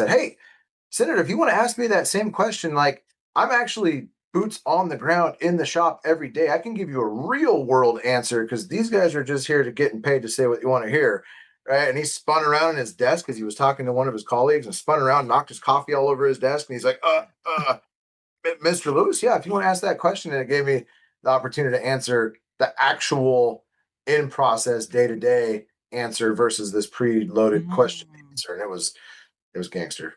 said, "Hey, Senator, if you want to ask me that same question, like I'm actually boots on the ground in the shop every day. I can give you a real world answer because these guys are just here to getting paid to say what you want to hear." Right. And he spun around in his desk because he was talking to one of his colleagues and spun around, knocked his coffee all over his desk. And he's like, Mr. Lewis, yeah, if you want to ask that question. And it gave me the opportunity to answer the actual in process day to day answer versus this preloaded question answer. And it was gangster.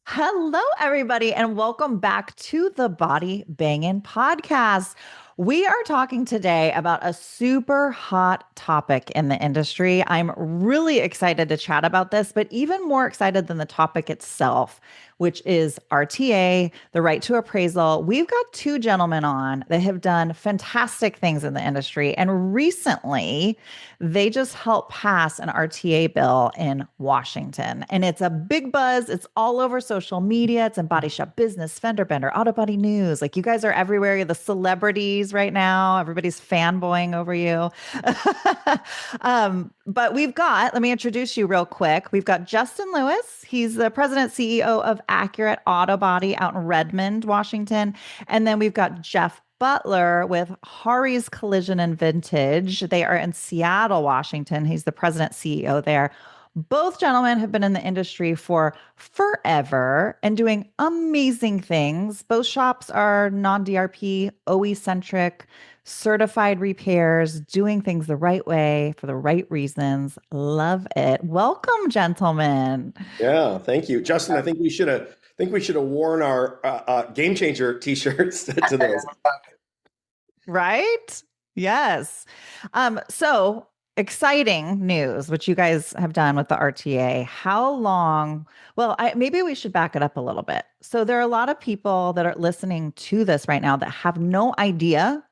Hello, everybody, and welcome back to the Body Bangin' podcast. We are talking today about a super hot topic in the industry. I'm really excited to chat about this, but even more excited than the topic itself, which is RTA, the right to appraisal. We've got two gentlemen on that have done fantastic things in the industry. And recently, they just helped pass an RTA bill in Washington. And it's a big buzz. It's all over social media. It's in Body Shop Business, Fender Bender, Auto Body News. Like, you guys are everywhere. You're the celebrities right now. Everybody's fanboying over you. But let me introduce you real quick. We've got Justin Lewis. He's the president CEO of Accurate Auto Body out in Redmond, Washington. And then we've got Jeff Butler with Hari's Collision and Vintage. They are in Seattle, Washington. He's the president CEO there. Both gentlemen have been in the industry for forever and doing amazing things. Both shops are non-DRP, OE centric, certified repairs, doing things the right way for the right reasons. Love it. Welcome, gentlemen. Yeah, thank you, Justin. I think we should have worn our game changer T-shirts to this. Right? Yes. So exciting news, which you guys have done with the RTA. How long? Well, maybe we should back it up a little bit. So there are a lot of people that are listening to this right now that have no idea,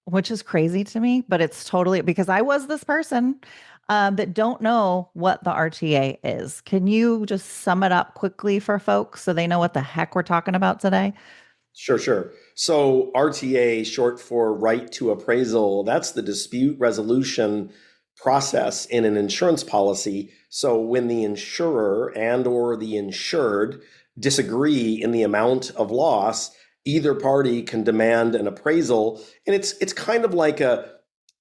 which is crazy to me, but it's totally because I was this person that don't know what the RTA is. Can you just sum it up quickly for folks so they know what the heck we're talking about today? Sure. So RTA, short for right to appraisal, that's the dispute resolution process in an insurance policy. So when the insurer and or the insured disagree in the amount of loss, either party can demand an appraisal, and it's kind of like a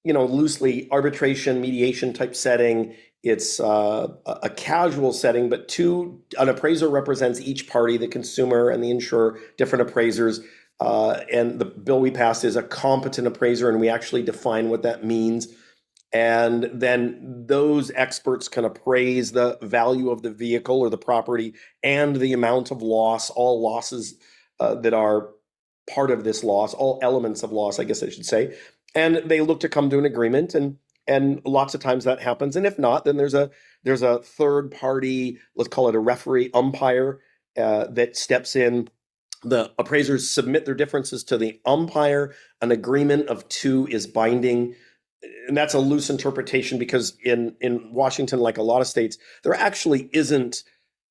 loosely arbitration mediation type setting. It's a casual setting, but an appraiser represents each party, the consumer and the insurer, different appraisers. And the bill we passed is a competent appraiser, and we actually define what that means. And then those experts can appraise the value of the vehicle or the property and the amount of loss, all losses that are part of this loss, all elements of loss, I guess I should say. And they look to come to an agreement, and lots of times that happens. And if not, then there's a third party, let's call it a referee umpire, that steps in. The appraisers submit their differences to the umpire. An agreement of two is binding. And that's a loose interpretation because in Washington, like a lot of states, there actually isn't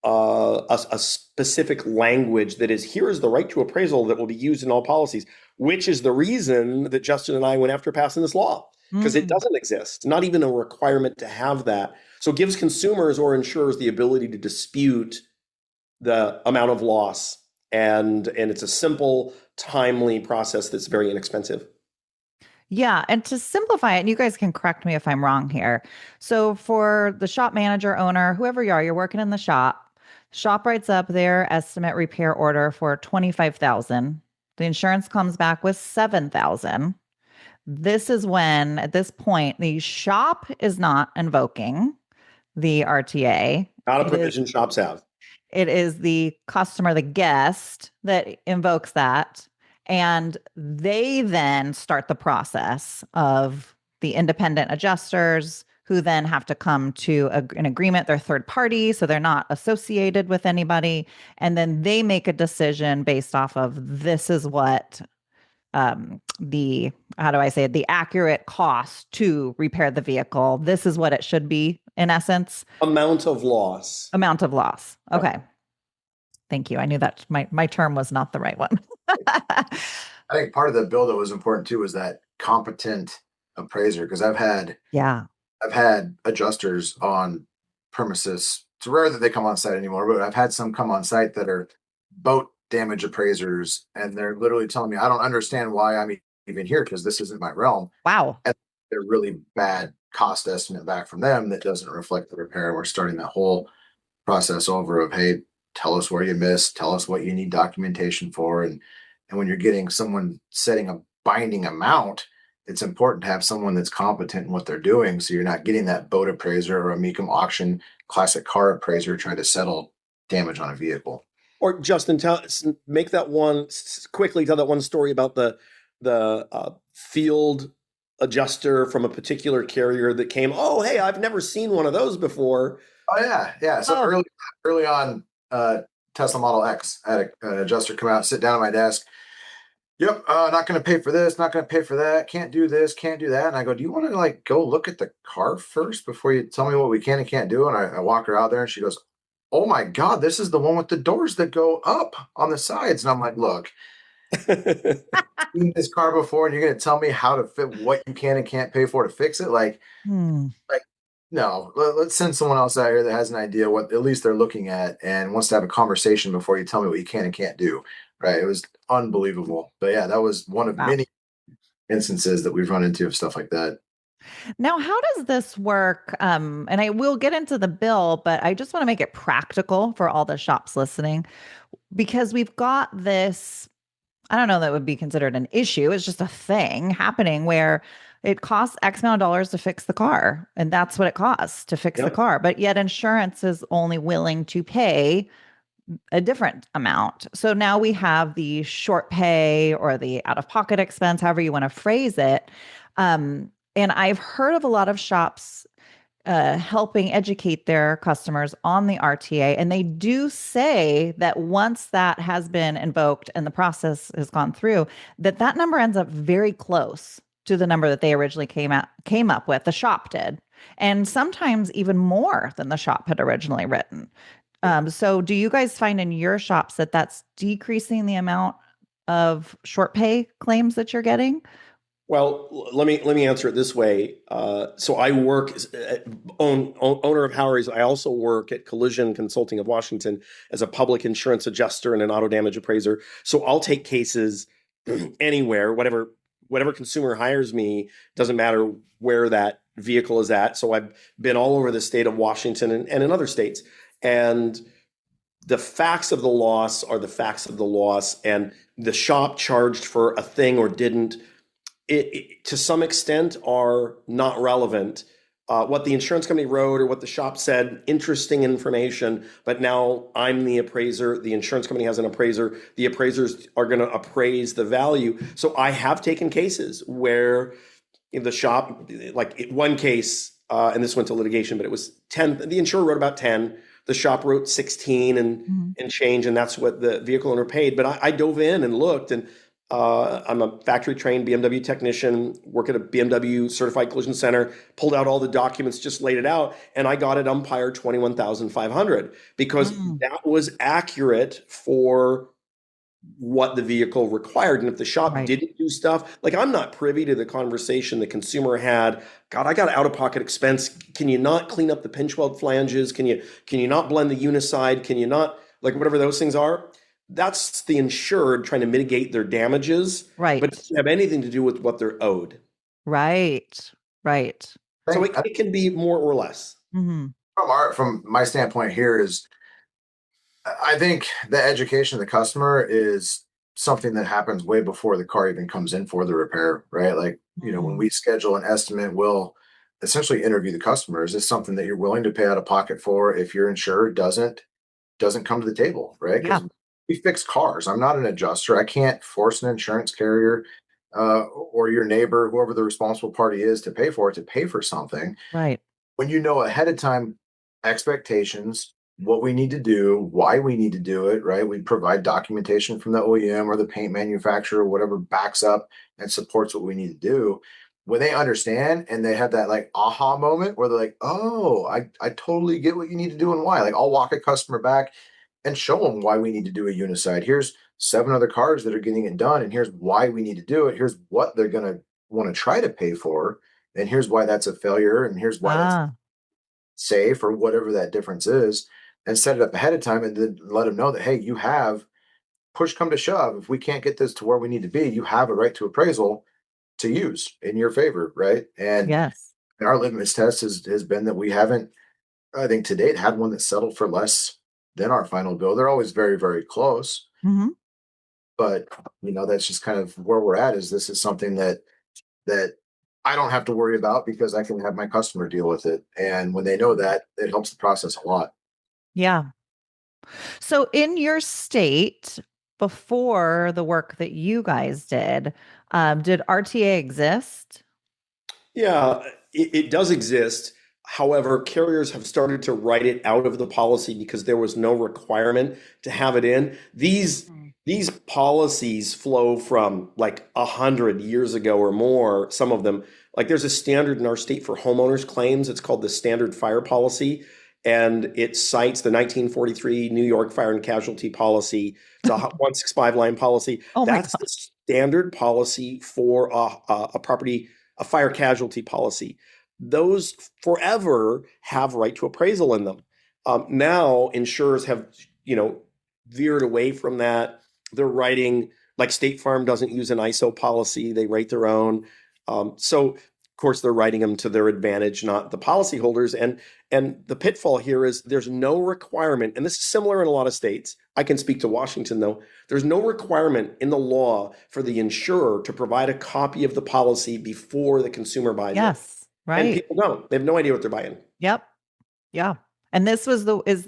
a specific language that is, here is the right to appraisal that will be used in all policies, which is the reason that Justin and I went after passing this law, because it doesn't exist, not even a requirement to have that. So it gives consumers or insurers the ability to dispute the amount of loss. And it's a simple, timely process that's very inexpensive. Yeah. And to simplify it, and you guys can correct me if I'm wrong here. So for the shop manager, owner, whoever you are, you're working in the shop writes up their estimate repair order for 25,000. The insurance comes back with 7,000. This is when, at this point, the shop is not invoking the RTA. Not a provision shops have. It is the customer, the guest, that invokes that. And they then start the process of the independent adjusters who then have to come to an agreement. They're third party, so they're not associated with anybody. And then they make a decision based off of this is what the, how do I say it, the accurate cost to repair the vehicle. This is what it should be, in essence. Amount of loss. Amount of loss. Okay. Thank you. I knew that my term was not the right one. I think part of the bill that was important too was that competent appraiser, because Yeah. I've had adjusters on premises. It's rare that they come on site anymore, but I've had some come on site that are boat damage appraisers, and they're literally telling me, I don't understand why I'm even here because this isn't my realm. Wow. And they're really bad cost estimate back from them that doesn't reflect the repair. We're starting that whole process over of, hey, tell us where you missed, tell us what you need documentation for. And when you're getting someone setting a binding amount, it's important to have someone that's competent in what they're doing. So you're not getting that boat appraiser or a Mecum auction classic car appraiser trying to settle damage on a vehicle. Or Justin, make that one quickly. Tell that one story about the field adjuster from a particular carrier that came. Oh, hey, I've never seen one of those before. Oh yeah. So Oh. early on, Tesla Model X, I had an adjuster come out, sit down at my desk. Yep, not going to pay for this, not going to pay for that. Can't do this, can't do that. And I go, do you want to like go look at the car first before you tell me what we can and can't do? And I walk her out there, and she goes, oh my God, this is the one with the doors that go up on the sides. And I'm like, look, seen this car before, and you're going to tell me how to fit what you can and can't pay for to fix it? Like Hmm. no, let's send someone else out here that has an idea what at least they're looking at and wants to have a conversation before you tell me what you can and can't do. Right? It was unbelievable. But yeah, that was one of Wow. many instances that we've run into of stuff like that. Now, how does this work? And I will get into the bill, but I just want to make it practical for all the shops listening because we've got this. I don't know that would be considered an issue. It's just a thing happening where it costs X amount of dollars to fix the car. And that's what it costs to fix the Yep. car. But yet insurance is only willing to pay a different amount. So now we have the short pay or the out of pocket expense, however you want to phrase it. And I've heard of a lot of shops helping educate their customers on the RTA. And they do say that once that has been invoked and the process has gone through, that that number ends up very close to the number that they originally came up with. The shop did, and sometimes even more than the shop had originally written. So do you guys find in your shops that that's decreasing the amount of short pay claims that you're getting? Well, let me answer it this way. So I work owner of Howry's. I also work at Collision Consulting of Washington as a public insurance adjuster and an auto damage appraiser. So I'll take cases anywhere, whatever consumer hires me. Doesn't matter where that vehicle is at. So I've been all over the state of Washington and in other states. And the facts of the loss are the facts of the loss, and the shop charged for a thing or didn't. It to some extent are not relevant. What the insurance company wrote or what the shop said, interesting information, but now I'm the appraiser. The insurance company has an appraiser. The appraisers are going to appraise the value. So I have taken cases where in the shop, like one case, and this went to litigation, but it was 10. The insurer wrote about 10. The shop wrote 16 and change, and that's what the vehicle owner paid. But I dove in and looked, and I'm a factory trained BMW technician, work at a BMW certified collision center, pulled out all the documents, just laid it out, and I got it umpire 21,500 because Mm. that was accurate for what the vehicle required. And if the shop Right. didn't do stuff, like I'm not privy to the conversation the consumer had. God, I got out of pocket expense. Can you not clean up the pinch weld flanges? Can you not blend the uniside? Can you not, like, whatever those things are? That's the insured trying to mitigate their damages, but it Right. doesn't have anything to do with what they're owed. Right. Right. So I it can be more or less. Hmm. from my standpoint here is I think the education of the customer is something that happens way before the car even comes in for the repair, right? Like, when we schedule an estimate, we'll essentially interview the customer. Is this something that you're willing to pay out of pocket for if your insurer doesn't come to the table, right? Yeah. Because we fix cars. I'm not an adjuster. I can't force an insurance carrier or your neighbor, whoever the responsible party is, to pay for it, to pay for something Right. when you know ahead of time expectations, what we need to do, why we need to do it, right? We provide documentation from the OEM or the paint manufacturer, whatever backs up and supports what we need to do. When they understand and they have that like aha moment where they're like, oh, I totally get what you need to do and why. Like I'll walk a customer back. and show them why we need to do a unicide. Here's 7 other cars that are getting it done, and here's why we need to do it. Here's what they're going to want to try to pay for, and here's why that's a failure, and here's why that's Ah, safe, or whatever that difference is, and set it up ahead of time, and then let them know that, hey, you have, push come to shove, if we can't get this to where we need to be, you have a right to appraisal to use in your favor, right? And yes. our litmus test has been that we haven't, I think to date, had one that settled for less than our final bill. They're always very, very close, Hmm. but that's just kind of where we're at. Is this is something that I don't have to worry about because I can have my customer deal with it, and when they know that, it helps the process a lot. Yeah. So in your state, before the work that you guys did RTA exist? Yeah, it does exist. However, carriers have started to write it out of the policy because there was no requirement to have it in. These policies flow from like 100 years ago or more. Some of them, like there's a standard in our state for homeowners claims. It's called the Standard Fire Policy, and it cites the 1943 New York Fire and Casualty Policy. It's a 165 line policy. Oh my That's God. the standard policy for a property, a fire casualty policy. Those forever have right to appraisal in them. Now insurers have, veered away from that. They're writing, like State Farm doesn't use an ISO policy; they write their own. So of course they're writing them to their advantage, not the policyholders. And the pitfall here is there's no requirement, and this is similar in a lot of states. I can speak to Washington though. There's no requirement in the law for the insurer to provide a copy of the policy before the consumer buys it. Yes. And Right. people don't. They have no idea what they're buying. Yep. Yeah. And this was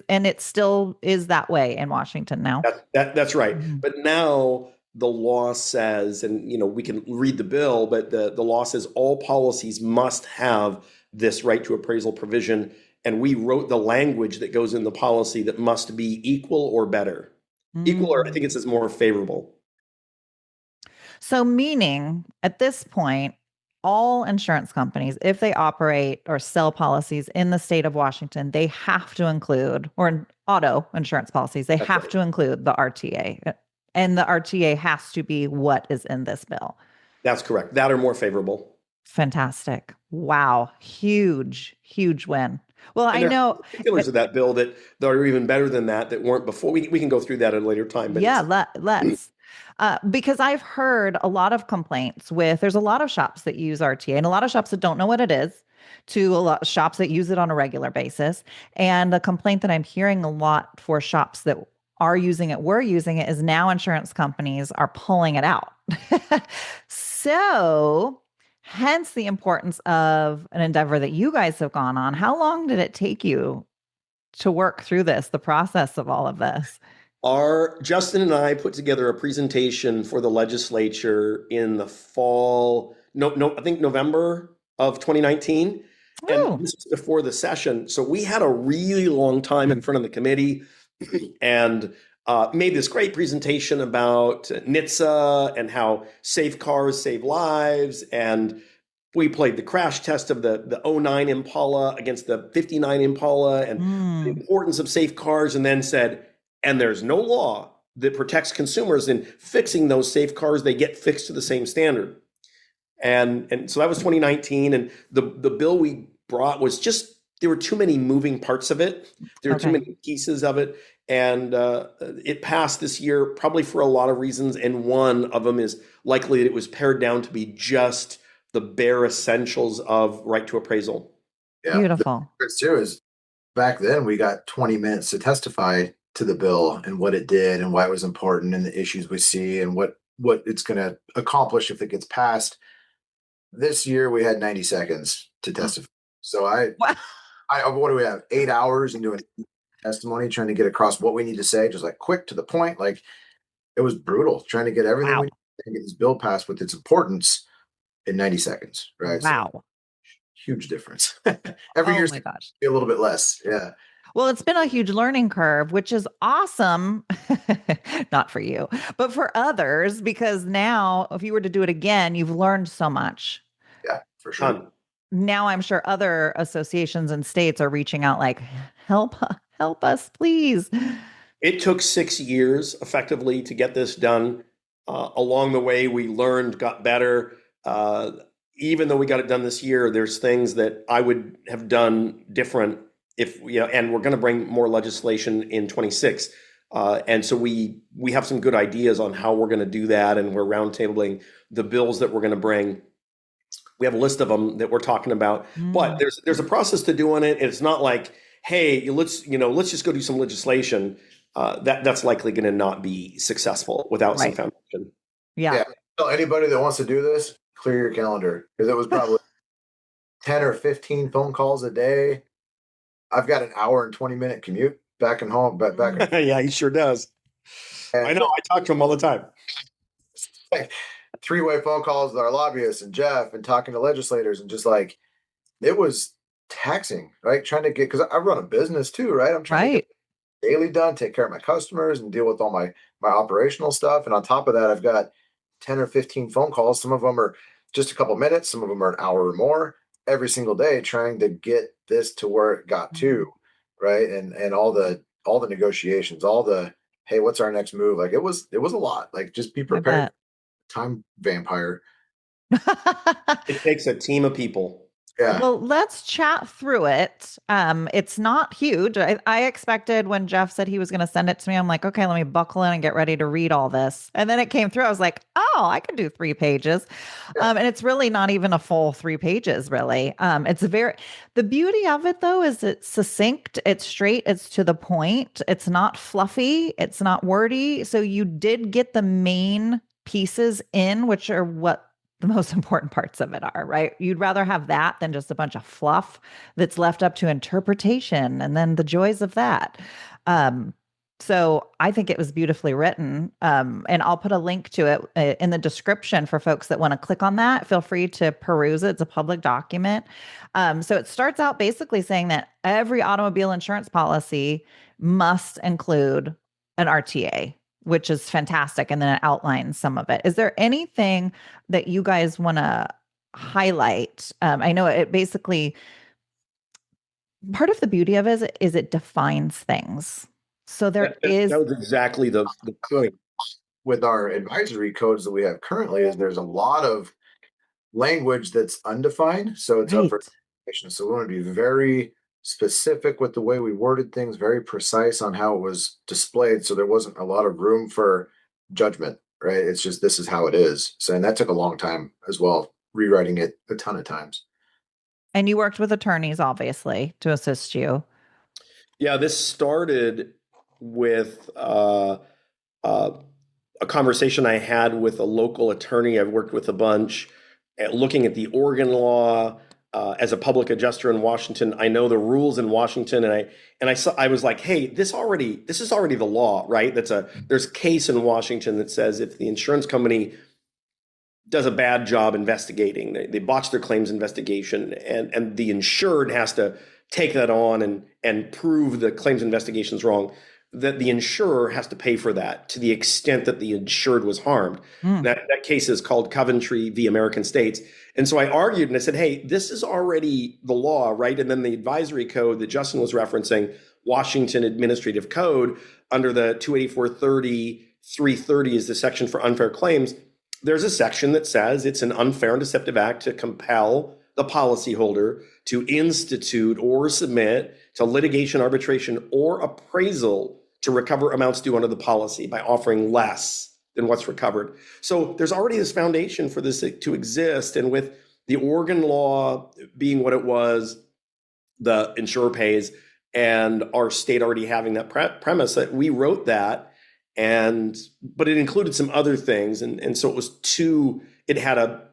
and it still is that way in Washington now. That's right. Mhm. But now the law says, and we can read the bill, but the law says all policies must have this right to appraisal provision. And we wrote the language that goes in the policy that must be equal or better. Equal, or I think Mm. it says more favorable. So, meaning at this point, all insurance companies, if they operate or sell policies in the state of Washington, they have to include, or in auto insurance policies, they That's have right. to include the RTA. And the RTA has to be what is in this bill. That's correct. That or more favorable. Fantastic. Wow. Huge, huge win. Well, And I there are know. particulars of that bill that are even better than that weren't before. We can go through that at a later time, but Yeah, it's let's. Because I've heard a lot of complaints there's a lot of shops that use RTA and a lot of shops that don't know what it is, to a lot of shops that use it on a regular basis. And the complaint that I'm hearing a lot for shops that are using it, were using it, is now insurance companies are pulling it out. So, hence the importance of an endeavor that you guys have gone on. How long did it take you to work through this, the process of all of this? Our Justin and I put together a presentation for the legislature in the fall, no, I think November of 2019. And Oh, this was before the session. So we had a really long time in front of the committee and made this great presentation about NHTSA and how safe cars save lives. And we played the crash test of the '09 Impala against the '59 Impala and the mm, importance of safe cars, and then said, and there's no law that protects consumers in fixing those safe cars. They get fixed to the same standard. And so that was 2019. And the bill we brought was just, there were too many moving parts of it. There were too okay. many pieces of it. And it passed this year, probably for a lot of reasons. And one of them is likely that it was pared down to be just the bare essentials of right to appraisal. Yeah, the Beautiful. difference too is back then we got 20 minutes to testify to the bill and what it did and why it was important and the issues we see and what it's going to accomplish if it gets passed. This year we had 90 seconds to testify. So Wow. I what do we have? 8 hours into a testimony trying to get across what we need to say, just like quick to the point. Like it was brutal trying to get everything we Wow. need to get this bill passed with its importance in 90 seconds. Right. So Wow. huge difference. Every Oh year my gosh. be a little bit less. Yeah. Well, it's been a huge learning curve, which is awesome. Not for you, but for others, because now if you were to do it again, you've learned so much. Yeah, for sure. Um, Now I'm sure other associations and states are reaching out like, help us, please. It took 6 years effectively to get this done. Along the way, we learned, got better. Uh, Even though we got it done this year, there's things that I would have done different if, and we're going to bring more legislation in 26. And so we have some good ideas on how we're going to do that, and we're roundtabling the bills that we're going to bring. We have a list of them that we're talking about, but there's a process to doing it. It's not like, hey, let's just go do some legislation. That's likely going to not be successful without some Right. foundation. Yeah. So anybody that wants to do this, clear your calendar, because it was probably 10 or 15 phone calls a day. I've got an hour and 20-minute commute back and home, but back Yeah, he sure does. I know. I talk to him all the time. like three-way phone calls with our lobbyists and Jeff and talking to legislators, and just like it was taxing, right? Trying to get, because I run a business too, right? I'm trying to Right. get daily done, take care of my customers, and deal with all my operational stuff. And on top of that, I've got 10 or 15 phone calls. Some of them are just a couple minutes, some of them are an hour or more every single day, trying to get this to where it got to, right? And all the negotiations, all the, hey, what's our next move? Like it was a lot. Like, just be I prepared. bet. Time vampire. It takes a team of people. Yeah. Well, let's chat through it. It's not huge. I expected when Jeff said he was going to send it to me, I'm like, okay, let me buckle in and get ready to read all this. And then it came through. I was like, oh, I can do 3 pages. And it's really not even a full 3 pages, really. The beauty of it, though, is it's succinct, it's straight, it's to the point, it's not fluffy, it's not wordy. So you did get the main pieces in, which are what the most important parts of it are, right? You'd rather have that than just a bunch of fluff that's left up to interpretation and then the joys of that. So I think it was beautifully written. And I'll put a link to it in the description for folks that want to click on that. Feel free to peruse it. It's a public document. So it starts out basically saying that every automobile insurance policy must include an RTA, which is fantastic. And then it outlines some of it. Is there anything that you guys want to highlight? I know it basically, part of the beauty of it is it defines things. So there is, That was exactly the point. With our advisory codes that we have currently, is there's a lot of language that's undefined. So it's up for right. interpretation. So we want to be very specific with the way we worded things, very precise on how it was displayed. So there wasn't a lot of room for judgment, right? It's just, this is how it is. So, and that took a long time as well, rewriting it a ton of times. And you worked with attorneys, obviously, to assist you. Yeah, this started with a conversation I had with a local attorney I've worked with a bunch, looking at the Oregon law. As a public adjuster in Washington, I know the rules in Washington, and I was like, hey, this is already the law, right? There's a case in Washington that says if the insurance company does a bad job investigating, they botch their claims investigation, and the insured has to take that on and prove the claims investigation is wrong, that the insurer has to pay for that to the extent that the insured was harmed. That case is called Coventry v. American States. And so I argued and I said, hey, this is already the law, right? And then the advisory code that Justin was referencing, Washington Administrative Code, under the 28430, 330 is the section for unfair claims. There's a section that says it's an unfair and deceptive act to compel the policyholder to institute or submit to litigation, arbitration, or appraisal to recover amounts due under the policy by offering less than what's recovered. So there's already this foundation for this to exist. And with the Oregon law being what it was, the insurer pays, and our state already having that premise, that we wrote that, but it included some other things. And so it had a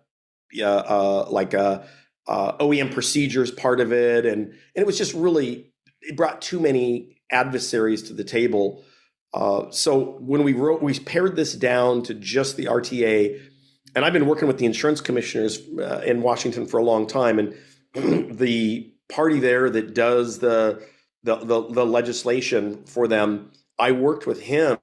OEM procedures part of it. And it was just really, it brought too many adversaries to the table. So when we pared this down to just the RTA, and I've been working with the insurance commissioners in Washington for a long time, and the party there that does the legislation for them, I worked with him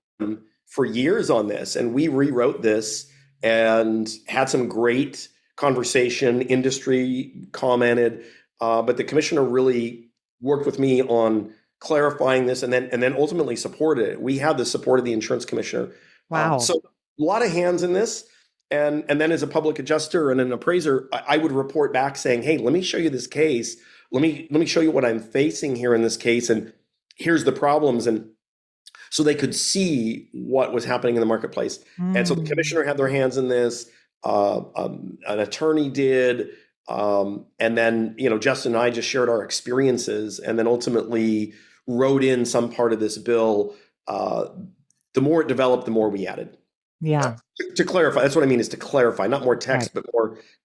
for years on this, and we rewrote this and had some great conversation. Industry commented, but the commissioner really worked with me on clarifying this, and then ultimately supported it. We had the support of the insurance commissioner. Wow. So a lot of hands in this. And then as a public adjuster and an appraiser, I would report back saying, hey, let me show you this case. Let me show you what I'm facing here in this case. And here's the problems. And so they could see what was happening in the marketplace. And so the commissioner had their hands in this. An attorney did. And then, Justin and I just shared our experiences and then ultimately wrote in some part of this bill. The more it developed, the more we added. Yeah. To clarify, that's what I mean, is to clarify, not more text, but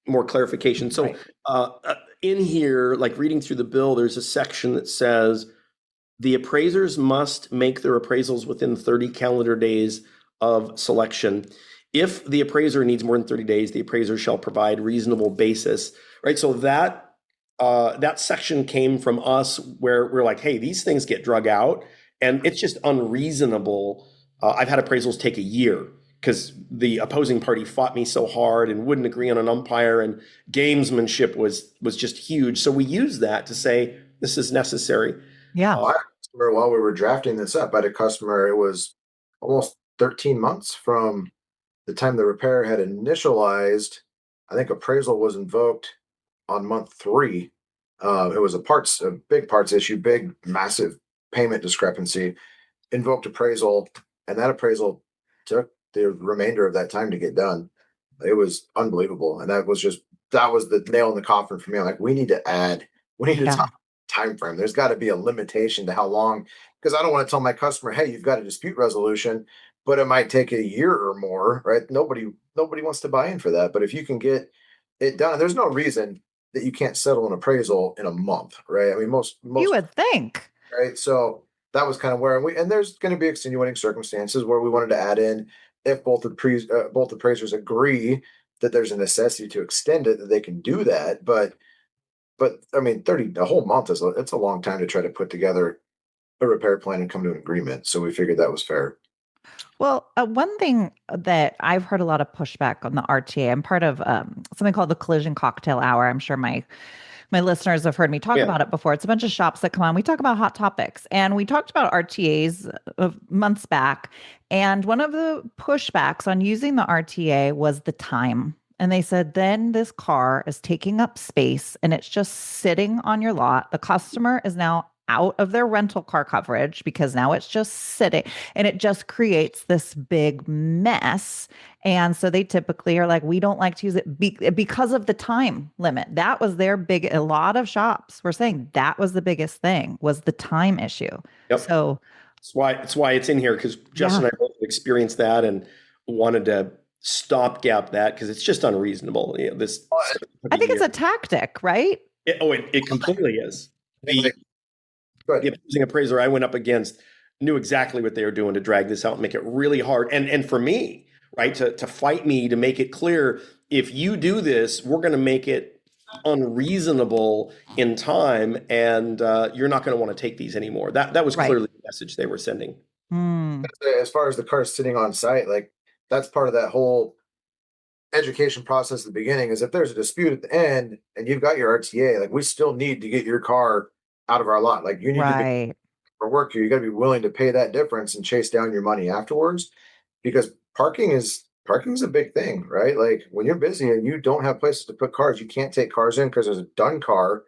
more clarification. So in here, like reading through the bill, there's a section that says the appraisers must make their appraisals within 30 calendar days of selection. If the appraiser needs more than 30 days, the appraiser shall provide reasonable basis, right? So that section came from us where we're like, hey, these things get drug out and it's just unreasonable. I've had appraisals take a year because the opposing party fought me so hard and wouldn't agree on an umpire, and gamesmanship was just huge. So we use that to say this is necessary. Yeah. While we were drafting this up, I had a customer, it was almost 13 months from the time the repair had initialized. I think appraisal was invoked on month 3. It was a big parts issue, big, massive payment discrepancy, invoked appraisal, and that appraisal took the remainder of that time to get done. It was unbelievable. And that was the nail in the coffin for me. I'm like, we need to talk time frame. There's got to be a limitation to how long, because I don't want to tell my customer, hey, you've got a dispute resolution, but it might take a year or more, right? Nobody wants to buy in for that. But if you can get it done, there's no reason that you can't settle an appraisal in a month, right? I mean, most you would think, right? So that was kind of where and there's going to be extenuating circumstances where we wanted to add in, if both appraisers agree that there's a necessity to extend it, that they can do that. But I mean, a whole month it's a long time to try to put together a repair plan and come to an agreement. So we figured that was fair. Well, one thing that I've heard a lot of pushback on the RTA, I'm part of something called the Collision Cocktail Hour. I'm sure my listeners have heard me talk about it before. It's a bunch of shops that come on. We talk about hot topics, and we talked about RTAs months back. And one of the pushbacks on using the RTA was the time. And they said, then this car is taking up space and it's just sitting on your lot. The customer is now out of their rental car coverage because now it's just sitting, and it just creates this big mess. And so they typically are like, we don't like to use it because of the time limit. That was a lot of shops were saying that was the biggest thing, was the time issue. Yep. So that's why it's in here, because Justin and I both experienced that and wanted to stopgap that because it's just unreasonable. I think it's a tactic, right? It completely is. The opposing appraiser I went up against knew exactly what they were doing to drag this out and make it really hard. And for me, right, to fight me, to make it clear, if you do this, we're going to make it unreasonable in time, and you're not going to want to take these anymore. That was clearly the message they were sending. As far as the car sitting on site, like that's part of that whole education process at the beginning, is if there's a dispute at the end and you've got your RTA, like we still need to get your car out of our lot. Like you need to be for work here. You got to be willing to pay that difference and chase down your money afterwards, because parking is a big thing, right? Like when you're busy and you don't have places to put cars, you can't take cars in because there's a done car.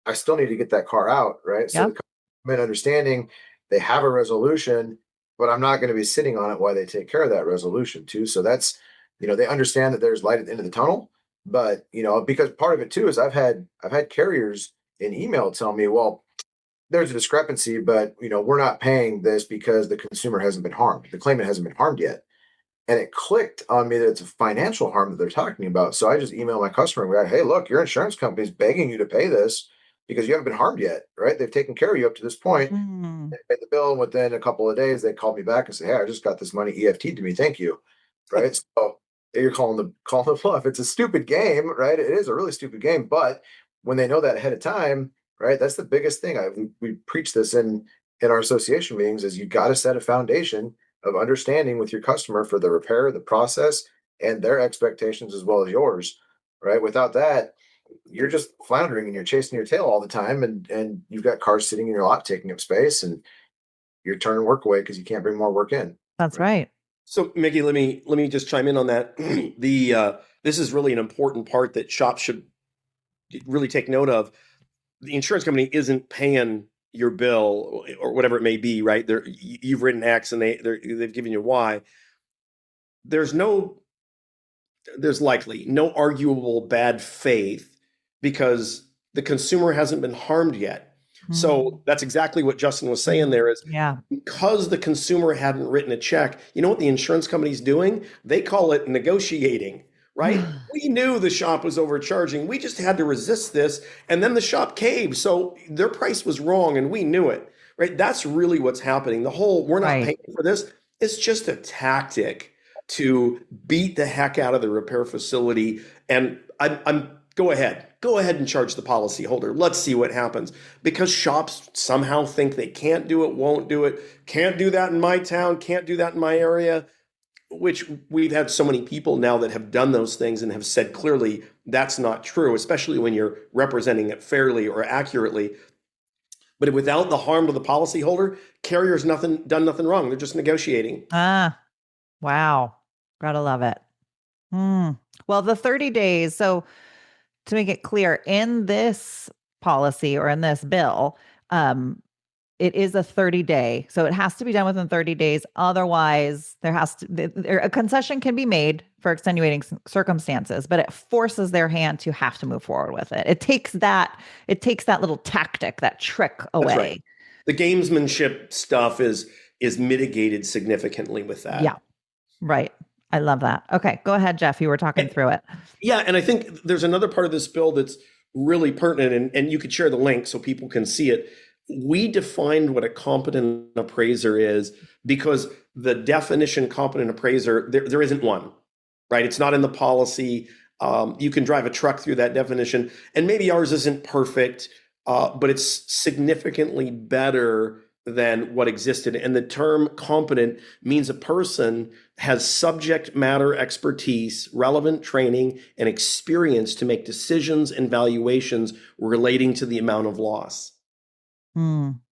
I still need to get that car out, right? So the customer understanding they have a resolution, but I'm not going to be sitting on it while they take care of that resolution too. So that's, they understand that there's light at the end of the tunnel, but because part of it too is I've had carriers in email tell me, well, there's a discrepancy, but we're not paying this because the consumer hasn't been harmed. The claimant hasn't been harmed yet. And it clicked on me that it's a financial harm that they're talking about. So I just emailed my customer and we're like, hey, look, your insurance company is begging you to pay this because you haven't been harmed yet, right? They've taken care of you up to this point. They paid the bill, and within a couple of days, they called me back and said, hey, I just got this money EFT'd to me. Thank you. Right. So you're calling the bluff. It's a stupid game, right? It is a really stupid game. But when they know that ahead of time, right, that's the biggest thing. We preach this in our association meetings, is you got to set a foundation of understanding with your customer for the repair, the process, and their expectations as well as yours, right? Without that, you're just floundering and you're chasing your tail all the time, and you've got cars sitting in your lot taking up space, and you're turning work away because you can't bring more work in. That's right. So, Micki, let me just chime in on that. This is really an important part that shops should really take note of. The insurance company isn't paying your bill or whatever it may be, right? You've written X and they've given you Y. There's likely no arguable bad faith because the consumer hasn't been harmed yet. So that's exactly what Justin was saying there is because the consumer hadn't written a check, you know what the insurance company's doing? They call it negotiating, right? We knew the shop was overcharging. We just had to resist this. And then the shop caved. So their price was wrong and we knew it, right? That's really what's happening. The whole, we're not paying for this. It's just a tactic to beat the heck out of the repair facility. And I'm go ahead and charge the policyholder. Let's see what happens. Because shops somehow think they can't do it, won't do it, can't do that in my town, can't do that in my area, which we've had so many people now that have done those things and have said clearly that's not true, especially when you're representing it fairly or accurately. But without the harm to the policyholder, carrier's done nothing wrong. They're just negotiating. Wow. Gotta love it. Well, the 30 days. So to make it clear, in this policy or in this bill, it is a 30-day. So it has to be done within 30 days. Otherwise, a concession can be made for extenuating circumstances, but it forces their hand to have to move forward with it. It takes that little tactic, that trick away. That's right. The gamesmanship stuff is mitigated significantly with that. Yeah. Right. I love that. Okay, go ahead, Jeff. You were talking through it. Yeah, and I think there's another part of this bill that's really pertinent, and you could share the link so people can see it. We defined what a competent appraiser is because the definition competent appraiser, there isn't one, right? It's not in the policy. You can drive a truck through that definition, and maybe ours isn't perfect, but it's significantly better than what existed. And the term competent means a person has subject matter expertise, relevant training, and experience to make decisions and valuations relating to the amount of loss.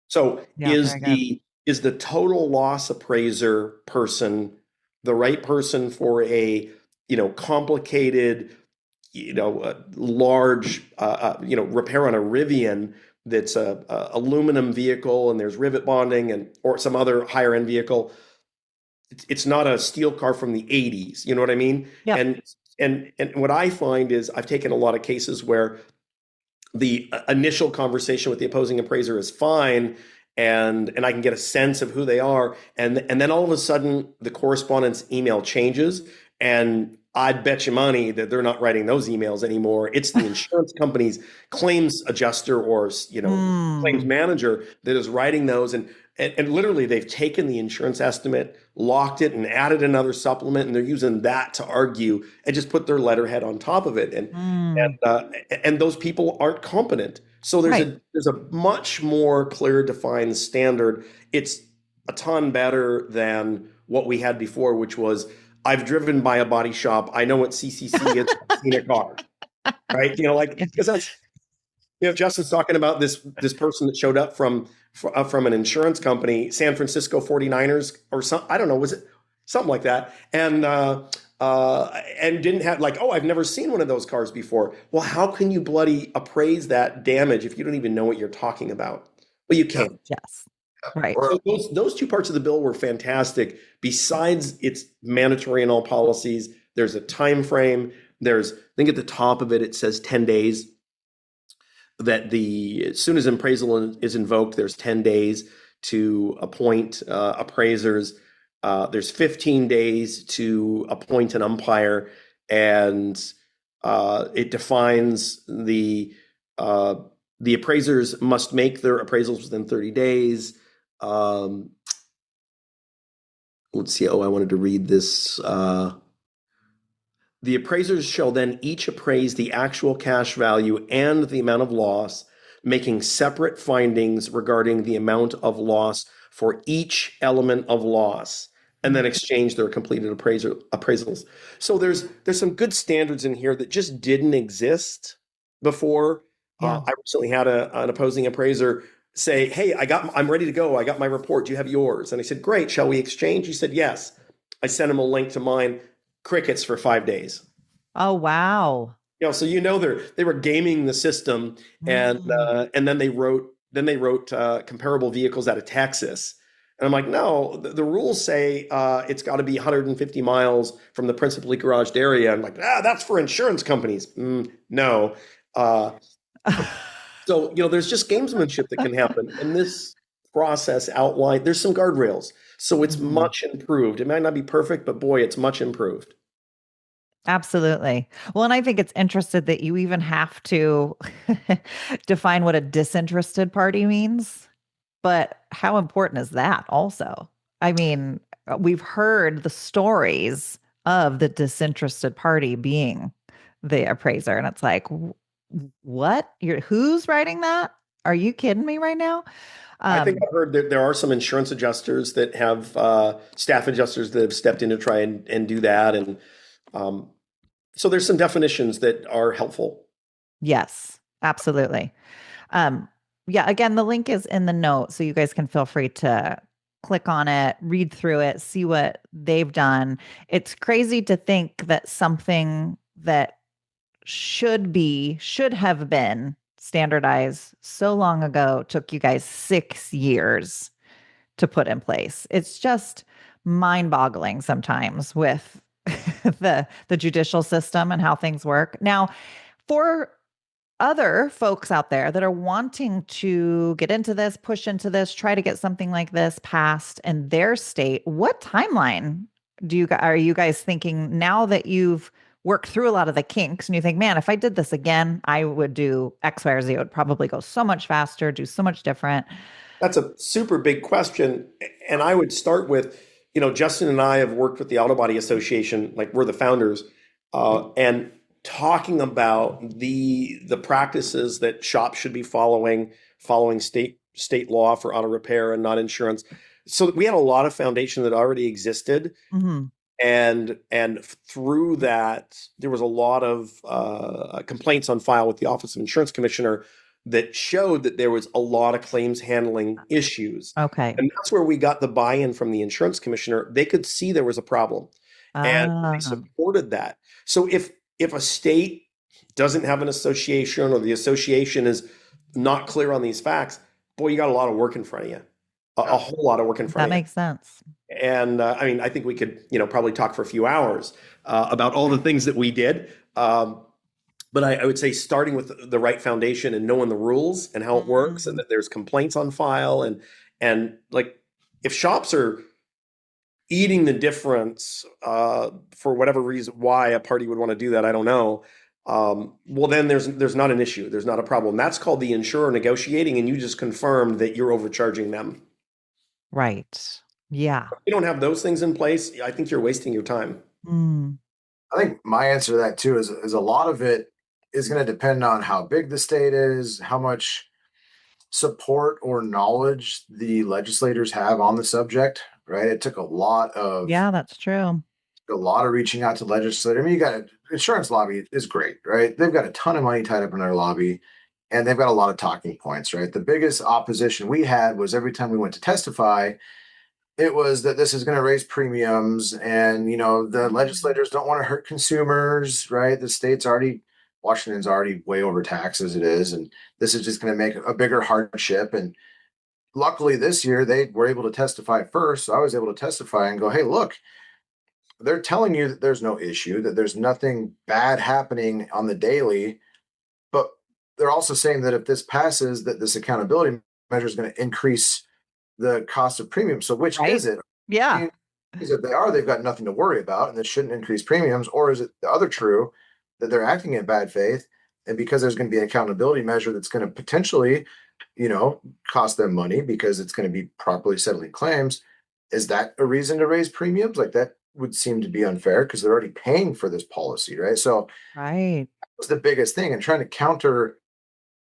So is the total loss appraiser person the right person for a, complicated, large, repair on a Rivian that's a aluminum vehicle and there's rivet bonding or some other higher end vehicle? It's not a steel car from the 80s. You know what I mean? Yep. And what I find is I've taken a lot of cases where the initial conversation with the opposing appraiser is fine, and I can get a sense of who they are, and then all of a sudden the correspondence email changes, and I'd bet you money that they're not writing those emails anymore. It's the insurance company's claims adjuster or claims manager that is writing those, and literally they've taken the insurance estimate, locked it, and added another supplement, and they're using that to argue and just put their letterhead on top of it, and those people aren't competent. So there's a much more clear defined standard. It's a ton better than what we had before, which was I've driven by a body shop. I know what CCC is. I've seen a car, right? Because that's, Justin's talking about this person that showed up from an insurance company, San Francisco 49ers or something. I don't know, was it something like that? And didn't have I've never seen one of those cars before. Well, how can you bloody appraise that damage if you don't even know what you're talking about? Well, you can't. Yes. Right. So those two parts of the bill were fantastic. Besides, it's mandatory in all policies. There's a time frame. I think at the top of it, it says 10 days. That as soon as appraisal is invoked, there's 10 days to appoint appraisers. There's 15 days to appoint an umpire, and it defines the appraisers must make their appraisals within 30 days. Let's see. I wanted to read this. The appraisers shall then each appraise the actual cash value and the amount of loss, making separate findings regarding the amount of loss for each element of loss, and then exchange their completed appraisals. So there's some good standards in here that just didn't exist before. Yeah. I recently had an opposing appraiser say, "Hey, I'm ready to go. I got my report. Do you have yours?" And I said, "Great. Shall we exchange?" He said, "Yes." I sent him a link to mine. Crickets for 5 days. Oh, wow. So they were gaming the system, Mm. and then they wrote comparable vehicles out of Texas, and I'm like, no, the rules say it's got to be 150 miles from the principally garaged area. I'm like, that's for insurance companies. No, uh, so there's just gamesmanship that can happen, and this process outlined. There's some guardrails, so it's Mhm. much improved. It might not be perfect, but boy, it's much improved. Absolutely. Well, and I think it's interesting that you even have to define what a disinterested party means. But how important is that also? I mean, we've heard the stories of the disinterested party being the appraiser, and it's like, what? Who's writing that? Are you kidding me right now? I think Um, I've heard that there are some insurance adjusters that have staff adjusters that have stepped in to try and do that. And um, so there's some definitions that are helpful. yes, absolutely. Um, yeah, again, the link is in the note, so you guys can feel free to click on it, read through it, see what they've done. It's crazy to think that something that should have been standardized so long ago took you guys 6 years to put in place. It's just mind-boggling sometimes with the judicial system and how things work. Now, for other folks out there that are wanting to get into this, push into this, try to get something like this passed in their state, what timeline are you guys thinking now that you've worked through a lot of the kinks and you think, man, if I did this again, I would do X, Y, or Z. It would probably go so much faster, do so much different. That's a super big question. And I would start with, Justin and I have worked with the Auto Body Association, like we're the founders, and talking about the practices that shops should be following state law for auto repair and not insurance. So we had a lot of foundation that already existed. Hmm. And through that, there was a lot of complaints on file with the Office of Insurance Commissioner that showed that there was a lot of claims handling issues. Okay. And that's where we got the buy-in from the insurance commissioner. They could see there was a problem and they Ah, supported that. So if a state doesn't have an association or the association is not clear on these facts, boy, you got a lot of work in front of you, a whole lot of work in front that of you. makes sense. And I mean, I think we could, probably talk for a few hours about all the things that we did. But I would say starting with the right foundation and knowing the rules and how it works, and Mm. that there's complaints on file, and like if shops are eating the difference for whatever reason, why a party would want to do that, I don't know. Well, then there's not an issue. There's not a problem. That's called the insurer negotiating, and you just confirmed that you're overcharging them. Right. Yeah. If you don't have those things in place, I think you're wasting your time. Mm. I think my answer to that too is a lot of it is going to depend on how big the state is, how much support or knowledge the legislators have on the subject, right? It took Yeah, that's true. a lot of reaching out to legislators. I mean, you got an insurance lobby is great, right? They've got a ton of money tied up in their lobby and they've got a lot of talking points, right? The biggest opposition we had was every time we went to testify, it was that this is going to raise premiums and the Mm. legislators don't want to hurt consumers, right? Washington's already way overtaxed as it is, and this is just going to make a bigger hardship. And luckily this year they were able to testify first, so I was able to testify and go, hey, look, they're telling you that there's no issue, that there's nothing bad happening on the daily, but they're also saying that if this passes, that this accountability measure is going to increase the cost of premium. So which Right? is it? Yeah. Is if they are, they've got nothing to worry about, and this shouldn't increase premiums, or is it the other true that they're acting in bad faith, and because there's going to be an accountability measure that's going to potentially, cost them money because it's going to be properly settling claims, is that a reason to raise premiums? Like that would seem to be unfair because they're already paying for this policy, right? So Right. that's the biggest thing, and trying to counter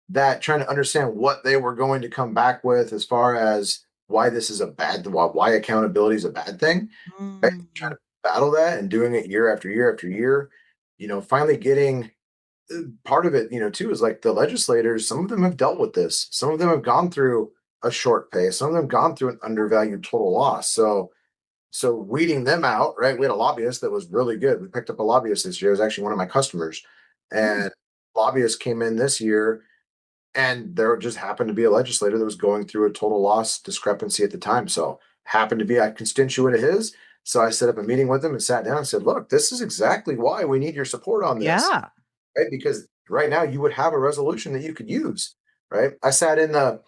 that, trying to understand what they were going to come back with as far as why this is a bad, why accountability is a bad thing, right? Trying Mm. to battle that and doing it year after year after year, finally getting part of it, too, is like the legislators, some of them have dealt with this. Some of them have gone through a short pay. Some of them have gone through an undervalued total loss. So weeding them out, right? We had a lobbyist that was really good. We picked up a lobbyist this year. It was actually one of my customers. And lobbyist came in this year, and there just happened to be a legislator that was going through a total loss discrepancy at the time. So happened to be a constituent of his. So I set up a meeting with him and sat down and said, look, this is exactly why we need your support on this. Yeah. Right? Because right now you would have a resolution that you could use. Right. I sat in the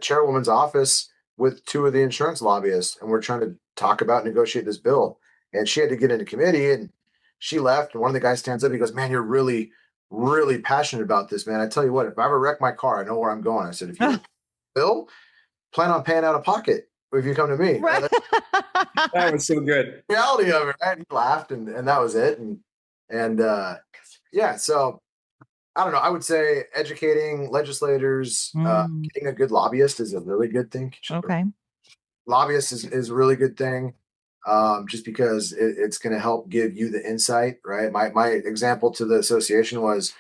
chairwoman's office with two of the insurance lobbyists, and we're trying to talk about negotiate this bill. And she had to get into committee, and she left. And one of the guys stands up. He goes, "Man, you're really, really passionate about this, man. I tell you what, if I ever wreck my car, I know where I'm going." I said, "If you bill, plan on paying out of pocket if you come to me." Right. That was so good. Reality of it. Right? He laughed, and that was it. And yeah, so I don't know. I would say educating legislators, getting a good lobbyist is a really good thing. Okay. Lobbyist is a really good thing, just because it's going to help give you the insight, right? My example to the association was,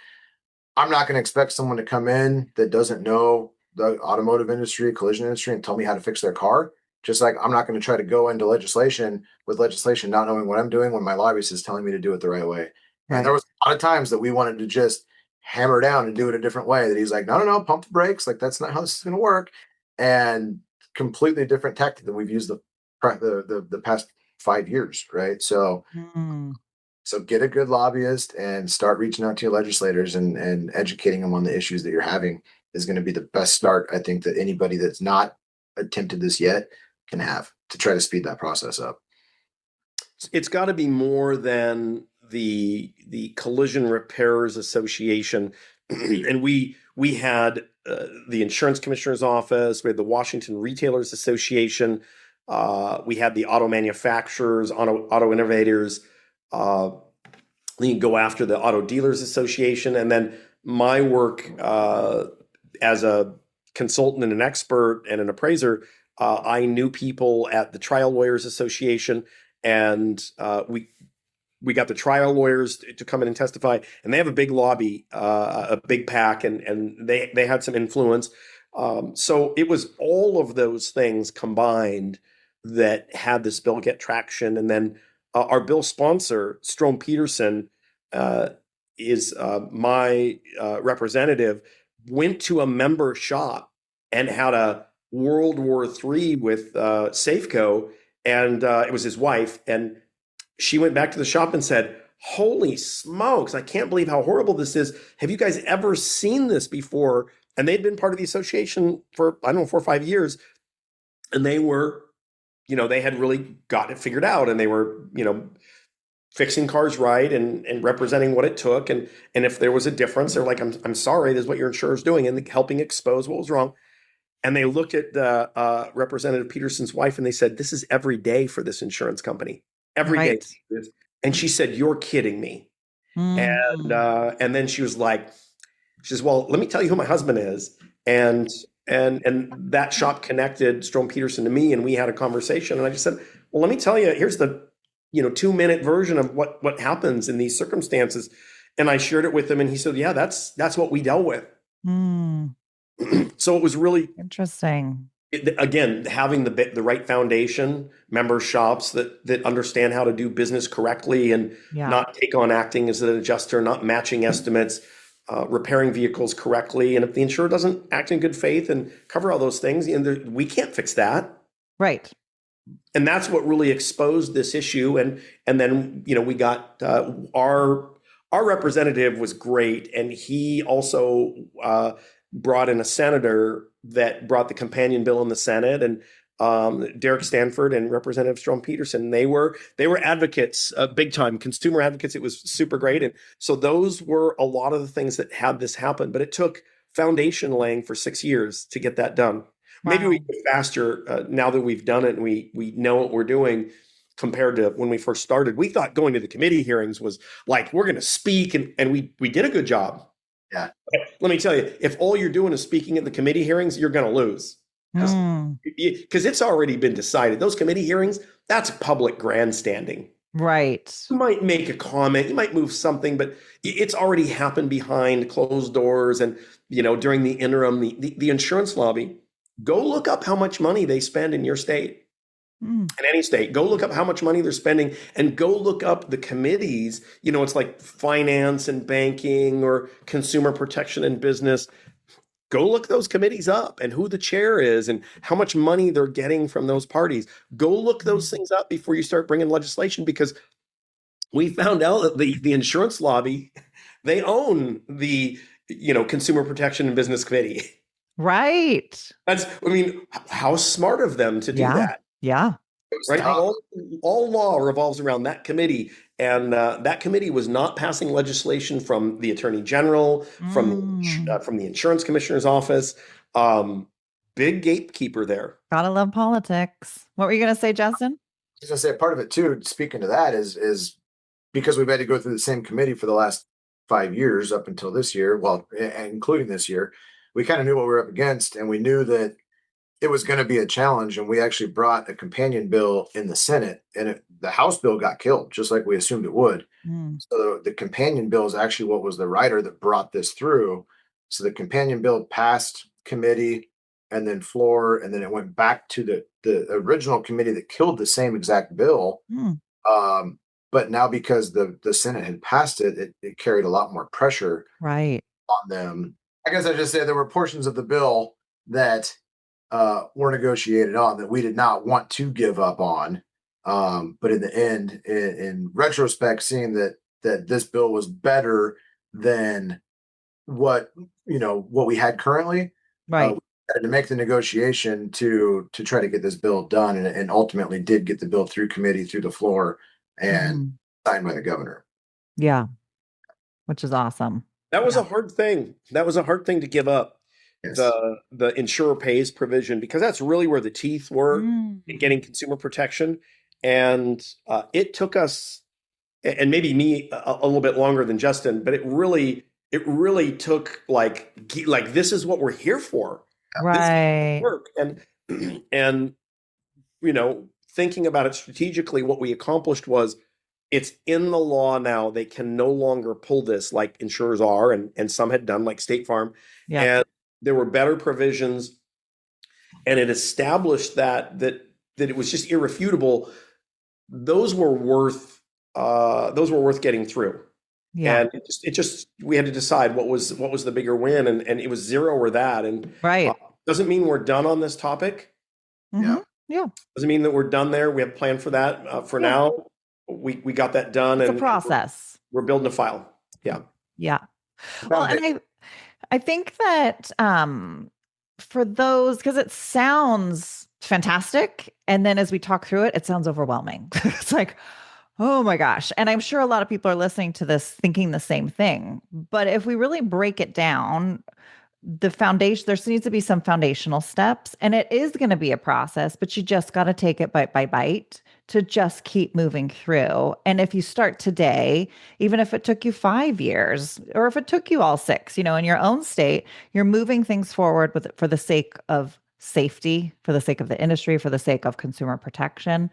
I'm not going to expect someone to come in that doesn't know the automotive industry, collision industry, and tell me how to fix their car. Just like I'm not going to try to go into legislation with legislation not knowing what I'm doing when my lobbyist is telling me to do it the right way. Right. And there was a lot of times that we wanted to just hammer down and do it a different way. That he's like, no, pump the brakes. Like that's not how this is going to work. And completely different tactic than we've used the past 5 years, right? So get a good lobbyist and start reaching out to your legislators and educating them on the issues that you're having is going to be the best start, I think, that anybody that's not attempted this yet can have to try to speed that process up. It's got to be more than the Collision Repairers Association, and we had the Insurance Commissioner's Office, we had the Washington Retailers Association, we had the auto manufacturers, auto innovators. Then you go after the Auto Dealers Association, and then my work as a consultant and an expert and an appraiser. I knew people at the Trial Lawyers Association, and we got the trial lawyers to come in and testify, and they have a big lobby, a big pack, and they had some influence. So it was all of those things combined that had this bill get traction. And then our bill sponsor, Strom Peterson, is my representative, went to a member shop and had a World War III with Safeco, and it was his wife, and she went back to the shop and said, "Holy smokes, I can't believe how horrible this is. Have you guys ever seen this before?" And they'd been part of the association for, I don't know, 4 or 5 years. And they were, they had really got it figured out, and they were, fixing cars right and representing what it took. And if there was a difference, they're like, I'm sorry, this is what your insurer's doing, and helping expose what was wrong. And they looked at the Representative Peterson's wife, and they said, "This is every day for this insurance company. Every day." And she said, "You're kidding me." And then she was like, she says, "Well, let me tell you who my husband is." And that shop connected Strom Peterson to me, and we had a conversation. And I just said, "Well, let me tell you, here's the 2-minute version of what happens in these circumstances." And I shared it with him, and he said, "Yeah, that's what we dealt with." So it was really interesting. Again, having the right foundation, member shops that understand how to do business correctly and not take on acting as an adjuster, not matching estimates, repairing vehicles correctly. And if the insurer doesn't act in good faith and cover all those things, we can't fix that. Right. And that's what really exposed this issue. And then, we got our representative was great. And he also brought in a senator that brought the companion bill in the Senate, and Derek Stanford and Representative Strom Peterson. They were advocates, big time consumer advocates. It was super great. And so those were a lot of the things that had this happen, but it took foundation laying for 6 years to get that done. Wow. Maybe we get faster now that we've done it and we know what we're doing compared to when we first started. We thought going to the committee hearings was like, we're going to speak, and we did a good job. Yeah. Let me tell you, if all you're doing is speaking at the committee hearings, you're going to lose. Because it's already been decided. Those committee hearings, that's public grandstanding. Right. You might make a comment, you might move something, but it's already happened behind closed doors. And, during the interim, the insurance lobby, go look up how much money they spend in your state. Mm. In any state, go look up how much money they're spending and go look up the committees. It's like finance and banking or consumer protection and business. Go look those committees up and who the chair is and how much money they're getting from those parties. Go look those things up before you start bringing legislation, because we found out that the insurance lobby, they own the consumer protection and business committee. Right. How smart of them to do Yeah. that. Yeah. Right. All law revolves around that committee. And that committee was not passing legislation from the attorney general, from the insurance commissioner's office. Big gatekeeper there. Gotta love politics. What were you going to say, Justin? I was going to say part of it too, speaking to that, is because we've had to go through the same committee for the last 5 years up until this year, well, including this year, we kind of knew what we were up against, and we knew that it was going to be a challenge. And we actually brought a companion bill in the Senate, and the House bill got killed, just like we assumed it would. So the companion bill is actually what was the writer that brought this through. So the companion bill passed committee and then floor, and then it went back to the original committee that killed the same exact bill. But now because the Senate had passed it, it carried a lot more pressure Right. on them. I guess I just say there were portions of the bill that were negotiated on that we did not want to give up on. But in the end, in retrospect, seeing that this bill was better than what we had currently, Right. we had to make the negotiation to try to get this bill done, and ultimately did get the bill through committee, through the floor, and signed by the governor. Yeah. Which is awesome. That was a hard thing. That was a hard thing to give up. Yes. The insurer pays provision, because that's really where the teeth were in getting consumer protection. And it took us, and maybe me, a little bit longer than Justin, but it really took like this is what we're here for. Right. This work. And thinking about it strategically, what we accomplished was, it's in the law now. They can no longer pull this like insurers are, and some had done, like State Farm. Yeah. And there were better provisions, and it established that it was just irrefutable. Those were worth getting through. Yeah. And it just we had to decide what was the bigger win, and it was zero or that. And Right. Doesn't mean we're done on this topic. Yeah. Yeah. Doesn't mean that we're done there. We have a plan for that. For now, we got that done. It's and a process. We're building a file. Yeah. Yeah. Well, and I think that for those, because it sounds fantastic, and then as we talk through it, it sounds overwhelming. It's like, oh my gosh. And I'm sure a lot of people are listening to this thinking the same thing. But if we really break it down, the foundation, there needs to be some foundational steps, and it is going to be a process, but you just got to take it bite by bite to just keep moving through. And if you start today, even if it took you 5 years, or if it took you all 6, in your own state, you're moving things forward for the sake of safety, for the sake of the industry, for the sake of consumer protection.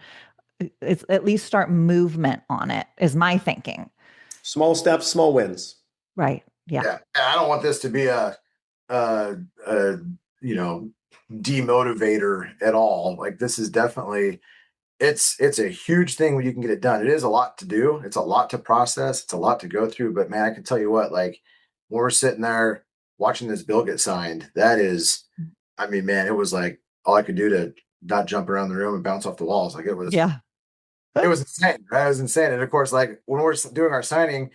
It's at least start movement on it, is my thinking. Small steps, small wins. Right. Yeah. I don't want this to be a demotivator at all. Like, this is definitely, it's a huge thing when you can get it done. It is a lot to do. It's a lot to process. It's a lot to go through. But man, I can tell you what, like, when we're sitting there watching this bill get signed, that is, I mean, man, it was like all I could do to not jump around the room and bounce off the walls. Like, it was insane. Right? It was insane. And of course, like, when we're doing our signing,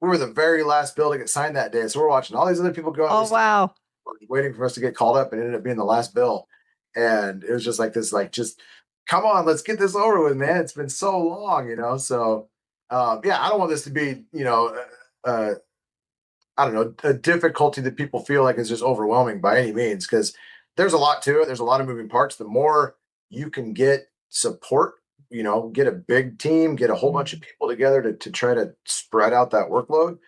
we were the very last bill to get signed that day. So we're watching all these other people go out. Oh, wow. Waiting for us to get called up, and it ended up being the last bill. And it was just like this, like, just come on, let's get this over with, man. It's been so long, So I don't want this to be, I don't know, a difficulty that people feel like is just overwhelming by any means, because there's a lot to it. There's a lot of moving parts. The more you can get support, get a big team, get a whole bunch of people together to try to spread out that workload.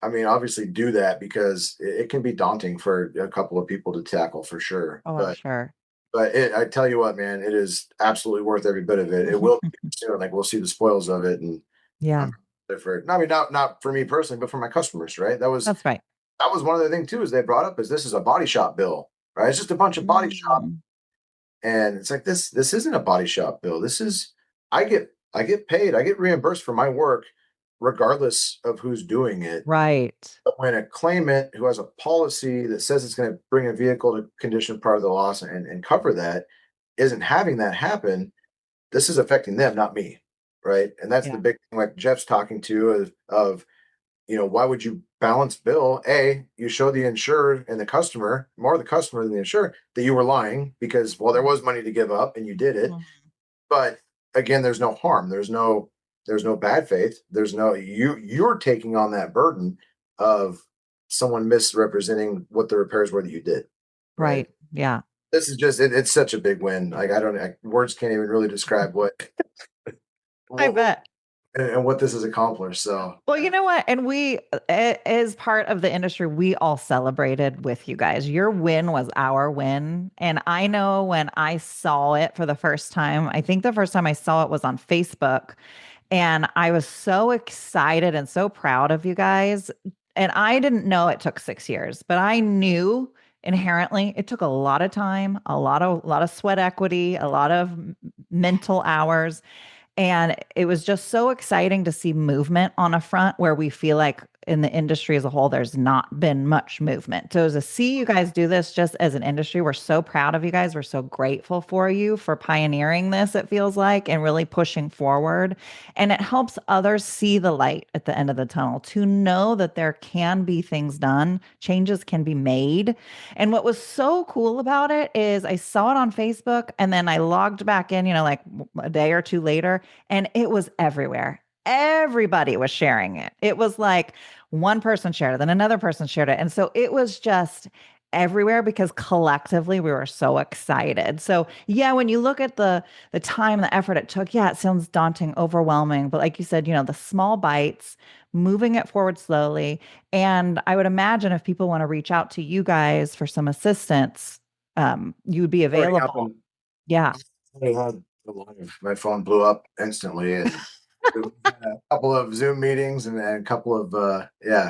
I mean, obviously do that, because it can be daunting for a couple of people to tackle, for sure. Oh, I'm sure. But I tell you what, man, it is absolutely worth every bit of it. It will be soon. Like we'll see the spoils of it, and Yeah, I'm different. I mean, not for me personally, but for my customers, right? that's right. That was one of the things too. Is they brought up is this is a body shop bill, right? It's just a bunch of body shop, Mm, and it's like this isn't a body shop bill. This is I get paid, I get reimbursed for my work, regardless of who's doing it. right. But when a claimant who has a policy that says it's going to bring a vehicle to condition part of the loss and cover that isn't having that happen, this is affecting them, not me. Right. And that's the Yeah. big thing, like Jeff's talking to of why would you balance bill? You show the insurer and the customer, more the customer than the insurer, that you were lying because, well, there was money to give up and you did it. Mhm. But again, there's no harm. There's no bad faith. There's no you're taking on that burden of someone misrepresenting what the repairs were that you did. Right. Right. Yeah. This is just it's such a big win. Like words can't even really describe I what bet. and what this has accomplished. So Well, you know what? And as part of the industry, we all celebrated with you guys. Your win was our win. And I know when I saw it for the first time, I think the first time I saw it was on Facebook. And I was so excited and so proud of you guys. And I didn't know it took 6 years, but I knew inherently it took a lot of time, a lot of sweat equity, a lot of mental hours. And it was just so exciting to see movement on a front where we feel like in the industry as a whole, there's not been much movement. So to see you guys do this just as an industry, we're so proud of you guys. We're so grateful for you for pioneering this, it feels like, and really pushing forward. And it helps others see the light at the end of the tunnel to know that there can be things done, changes can be made. And what was so cool about it is I saw it on Facebook and then I logged back in, like a day or two later, and it was everywhere. Everybody was sharing it. It was like one person shared it, then another person shared it. And so it was just everywhere because collectively we were so excited. So yeah, when you look at the time, the effort it took, yeah, it sounds daunting, overwhelming. But like you said, the small bites, moving it forward slowly. And I would imagine if people want to reach out to you guys for some assistance, you would be Already available. happened. Yeah. I had my phone blew up instantly and we had a couple of Zoom meetings and a couple of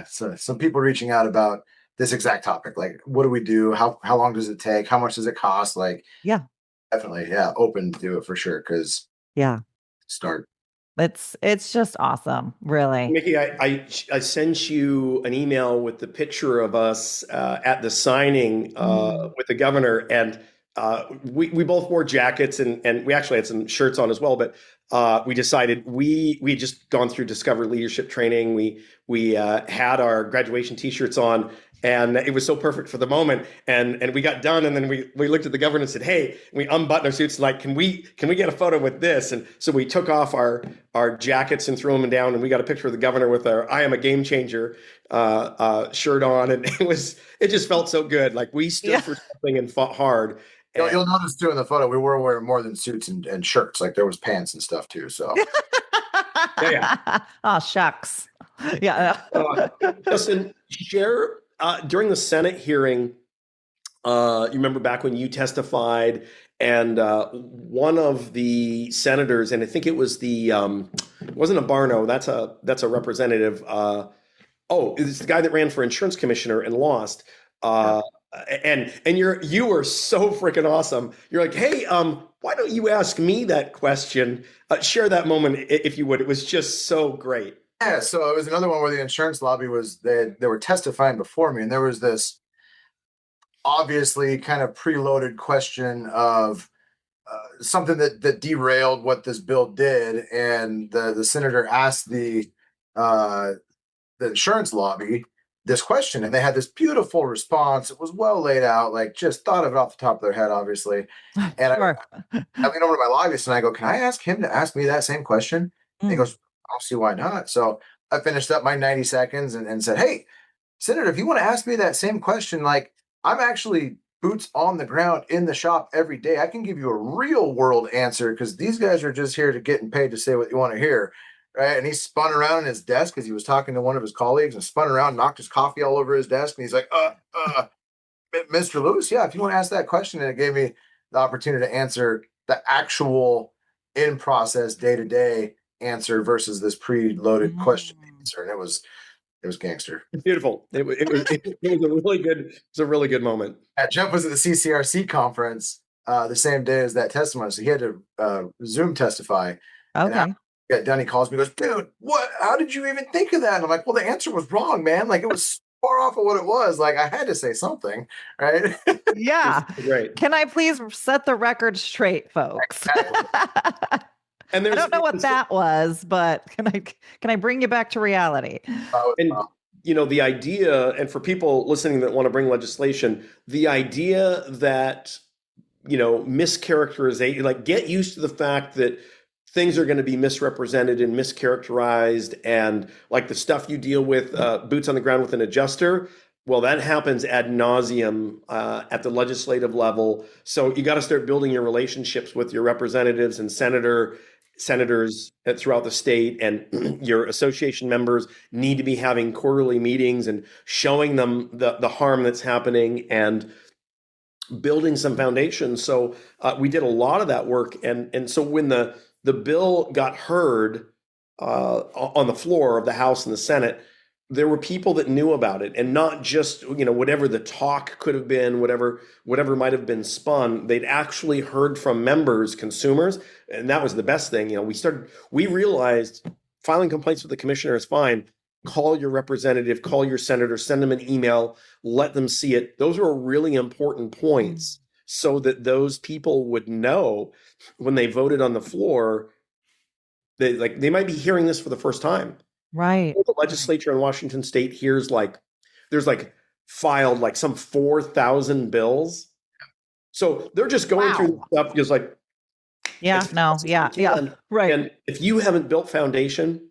so some people reaching out about this exact topic. Like, what do we do? How long does it take? How much does it cost? Like, Yeah. definitely, yeah, open to do it for sure. Because Yeah. start. It's just awesome, really. Micki, I sent you an email with the picture of us at the signing Mm. with the governor, and we both wore jackets, and we actually had some shirts on as well. But we decided we just gone through Discover Leadership training. We had our graduation T-shirts on, and it was so perfect for the moment. And we got done, and then we looked at the governor and said, "Hey," we unbuttoned our suits, like, "Can we get a photo with this?" And so we took off our jackets and threw them down, and we got a picture of the governor with our "I am a game changer" shirt on, and it just felt so good. Like we stood Yeah. for something and fought hard. You'll notice too in the photo we were wearing more than suits and shirts. Like there was pants and stuff too. So Yeah. Oh, shucks. Yeah. Justin, share during the Senate hearing. You remember back when you testified, and one of the senators, and I think it was it wasn't a Barno. That's a representative. It's the guy that ran for insurance commissioner and lost. And you were so freaking awesome. You're like, hey, why don't you ask me that question? Share that moment if you would. It was just so great. yeah, so it was another one where the insurance lobby was they were testifying before me, and there was this obviously kind of preloaded question of something that derailed what this bill did, and the senator asked the insurance lobby this question, and they had this beautiful response. It was well laid out, like just thought of it off the top of their head, obviously. And Sure. I lean over to my lobbyist and I go, "Can I ask him to ask me that same question?" And he Mm. goes, "I don't see why not." So I finished up my 90 seconds and said, "Hey, Senator, if you want to ask me that same question, like I'm actually boots on the ground in the shop every day. I can give you a real world answer because these guys are just here to getting paid to say what you want to hear." Right. And he spun around in his desk because he was talking to one of his colleagues and spun around, knocked his coffee all over his desk. And he's like, Mr. Lewis, yeah, if you want to ask that question. And it gave me the opportunity to answer the actual in process day to day answer versus this preloaded question answer. And it was gangster. Beautiful. It was a really good moment. Jeff was at the CCRC conference the same day as that testimony, so he had to Zoom testify. And Okay. got done, he calls me, goes, dude, what? How did you even think of that? And I'm like, well, the answer was wrong, man. Like, it was far off of what it was. Like, I had to say something, right? Yeah. Right. Can I please set the record straight, folks? And I don't know what that was, but can I bring you back to reality? And the idea, and for people listening that want to bring legislation, the idea that mischaracterization, like, get used to the fact that things are going to be misrepresented and mischaracterized, and like the stuff you deal with, boots on the ground with an adjuster. Well, that happens ad nauseum at the legislative level. So you got to start building your relationships with your representatives and senators throughout the state, and your association members need to be having quarterly meetings and showing them the harm that's happening and building some foundations. So we did a lot of that work, and so when the bill got heard on the floor of the House and the Senate, there were people that knew about it, and not just whatever the talk could have been, whatever might have been spun. They'd actually heard from members, consumers, and that was the best thing. We realized filing complaints with the commissioner is fine. Call your representative, call your senator, send them an email, let them see it. Those are really important points, so that those people would know when they voted on the floor. They might be hearing this for the first time. Right. The legislature in Washington State hears there's filed some 4,000 bills. So they're just going through stuff just like, right. And if you haven't built foundation,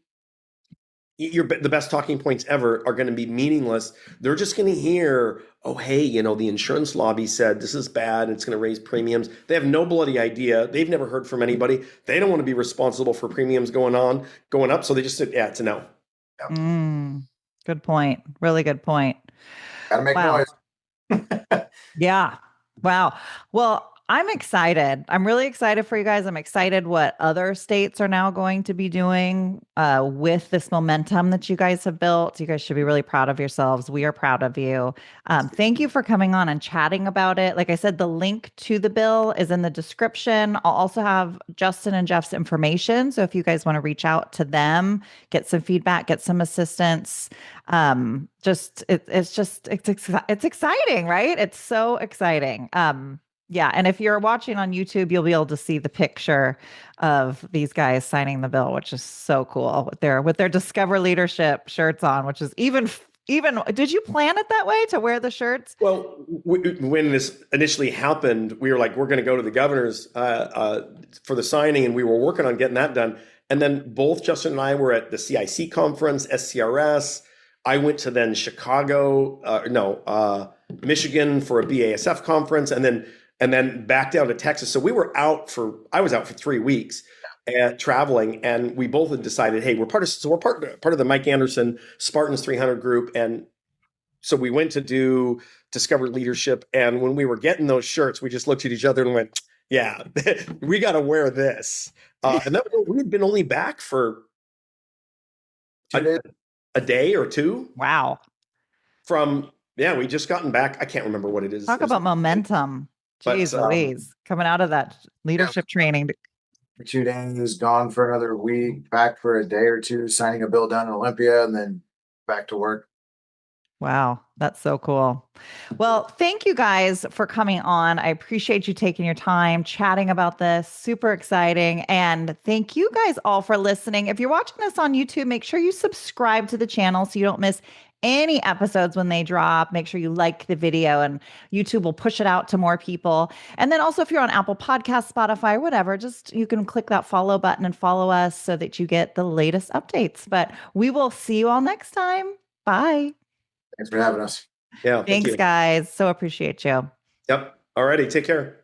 the best talking points ever are going to be meaningless. They're just going to hear, oh, hey, the insurance lobby said this is bad and it's going to raise premiums. They have no bloody idea. They've never heard from anybody. They don't want to be responsible for premiums going up. So they just said, yeah, it's a no. Good point. Really good point. Gotta make noise. Yeah. Wow. Well, I'm excited. I'm really excited for you guys. I'm excited what other states are now going to be doing with this momentum that you guys have built. You guys should be really proud of yourselves. We are proud of you. Thank you for coming on and chatting about it. Like I said, the link to the bill is in the description. I'll also have Justin and Jeff's information. So if you guys want to reach out to them, get some feedback, get some assistance, it's exciting, right? It's so exciting. Yeah. And if you're watching on YouTube, you'll be able to see the picture of these guys signing the bill, which is so cool with their Discover Leadership shirts on, which is even, did you plan it that way to wear the shirts? Well, when this initially happened, we were like, we're going to go to the governor's for the signing, and we were working on getting that done. And then both Justin and I were at the CIC conference, SCRS. I went to then Michigan for a BASF conference, and then back down to Texas. So I was out for 3 weeks traveling, and we both had decided, hey, we're part of the Mike Anderson Spartans 300 group. And so we went to do Discover Leadership. And when we were getting those shirts, we just looked at each other and went, yeah, we got to wear this. And we had been only back for a day or two. Wow. We just gotten back. I can't remember what it is. Talk about momentum. Jeez Louise, coming out of that leadership training. For 2 days, gone for another week, back for a day or two, signing a bill down in Olympia, and then back to work. Wow, that's so cool. Well, thank you guys for coming on. I appreciate you taking your time chatting about this. Super exciting. And thank you guys all for listening. If you're watching this on YouTube, make sure you subscribe to the channel so you don't miss any episodes when they drop. Make sure you like the video, and YouTube will push it out to more people. And then also, if you're on Apple Podcasts, Spotify, or whatever, you can click that follow button and follow us so that you get the latest updates. But we will see you all next time. Bye. Thanks for having us. Yeah. Thanks, guys. So appreciate you. Yep. All righty. Take care.